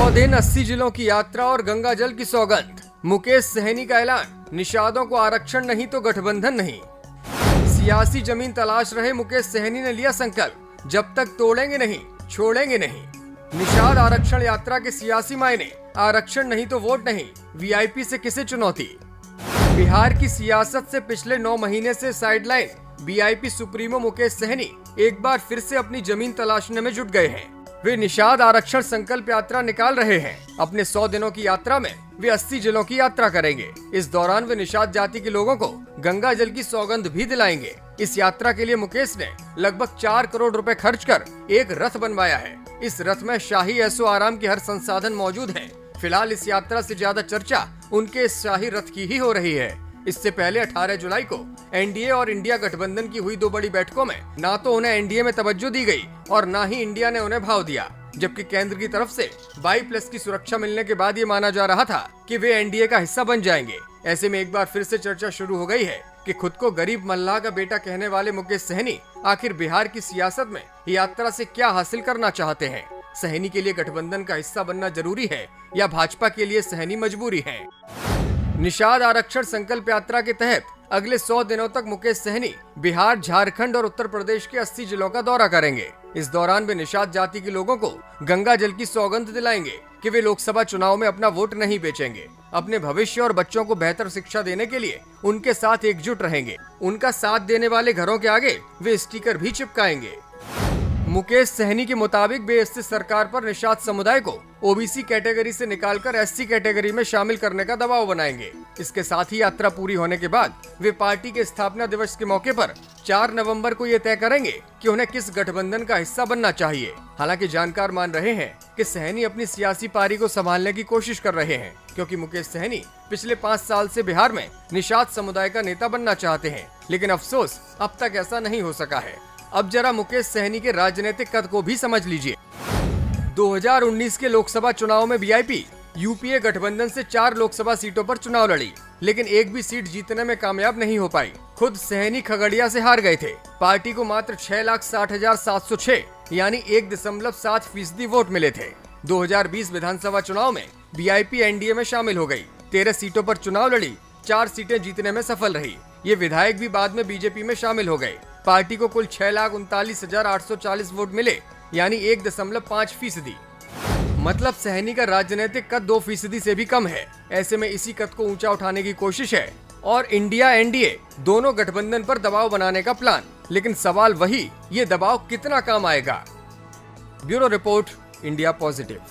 100 दिन 80 जिलों की यात्रा और गंगा जल की सौगंध। मुकेश सहनी का ऐलान, निषादों को आरक्षण नहीं तो गठबंधन नहीं। सियासी जमीन तलाश रहे मुकेश सहनी ने लिया संकल्प, जब तक तोड़ेंगे नहीं छोड़ेंगे नहीं। निषाद आरक्षण यात्रा के सियासी मायने, आरक्षण नहीं तो वोट नहीं, वीआईपी से किसे चुनौती। बिहार की सियासत से पिछले 9 महीने से sideline VIP supremo Mukesh Sahani एक बार फिर से अपनी जमीन तलाशने में जुट गए हैं। वे निषाद आरक्षण संकल्प यात्रा निकाल रहे हैं। अपने 100 दिनों की यात्रा में वे 80 जिलों की यात्रा करेंगे। इस दौरान वे निषाद जाति के लोगों को गंगा जल की सौगंध भी दिलाएंगे। इस यात्रा के लिए मुकेश ने लगभग 4 करोड़ रुपए खर्च कर एक रथ बनवाया है। इस रथ में शाही ऐशो आराम के हर संसाधन मौजूद है। फिलहाल इस यात्रा से ज्यादा चर्चा उनके इस शाही रथ की ही हो रही है। इससे पहले 18 जुलाई को एनडीए और इंडिया गठबंधन की हुई 2 बड़ी बैठकों में ना तो उन्हें एनडीए में तवज्जो दी गई और ना ही इंडिया ने उन्हें भाव दिया, जबकि केंद्र की तरफ से 22+ की सुरक्षा मिलने के बाद ये माना जा रहा था कि वे एनडीए का हिस्सा बन जाएंगे। ऐसे में एक बार फिर से चर्चा शुरू हो गई है कि खुद को गरीब मल्लाह का बेटा कहने वाले मुकेश सहनी आखिर बिहार की सियासत में यात्रा से क्या हासिल करना चाहते हैं। सहनी के लिए गठबंधन का हिस्सा बनना जरूरी है या भाजपा के लिए सहनी मजबूरी है। निषाद आरक्षण संकल्प यात्रा के तहत अगले 100 दिनों तक मुकेश सहनी बिहार, झारखंड और उत्तर प्रदेश के 80 जिलों का दौरा करेंगे। इस दौरान वे निषाद जाति के लोगों को गंगा जल की सौगंध दिलाएंगे कि वे लोकसभा चुनाव में अपना वोट नहीं बेचेंगे। अपने भविष्य और बच्चों को बेहतर शिक्षा देने के लिए उनके साथ एकजुट रहेंगे। उनका साथ देने वाले घरों के आगे वे स्टिकर भी चिपकाएंगे। मुकेश सहनी के मुताबिक वे इससे सरकार पर निषाद समुदाय को ओबीसी कैटेगरी से निकालकर एससी कैटेगरी में शामिल करने का दबाव बनाएंगे। इसके साथ ही यात्रा पूरी होने के बाद वे पार्टी के स्थापना दिवस के मौके पर 4 नवंबर को ये तय करेंगे कि उन्हें किस गठबंधन का हिस्सा बनना चाहिए। हालांकि जानकार मान रहे हैं कि सहनी अपनी सियासी पारी को संभालने की कोशिश कर रहे हैं, क्योंकि मुकेश सहनी पिछले 5 साल से बिहार में निषाद समुदाय का नेता बनना चाहते हैं, लेकिन अफसोस अब तक ऐसा नहीं हो सका है। अब जरा मुकेश सहनी के राजनीतिक कद को भी समझ लीजिए। 2019 के लोकसभा चुनाव में वीआईपी यूपीए गठबंधन से 4 लोकसभा सीटों पर चुनाव लड़ी, लेकिन एक भी सीट जीतने में कामयाब नहीं हो पाई। खुद सहनी खगड़िया से हार गए थे। पार्टी को मात्र 6,60,706 यानी 1.7% वोट मिले थे। 2020 विधानसभा चुनाव में वीआईपी एनडीए में शामिल हो गई। 13 सीटों पर चुनाव लड़ी, 4 सीटें जीतने में सफल रही। ये विधायक भी बाद में बीजेपी में शामिल हो गए। पार्टी को कुल 6,39,840 वोट मिले, यानी 1.5%। मतलब सहनी का राजनीतिक कद 2% से भी कम है। ऐसे में इसी कद को ऊंचा उठाने की कोशिश है और इंडिया एनडीए दोनों गठबंधन पर दबाव बनाने का प्लान। लेकिन सवाल वही, ये दबाव कितना काम आएगा। Bureau report, India positive.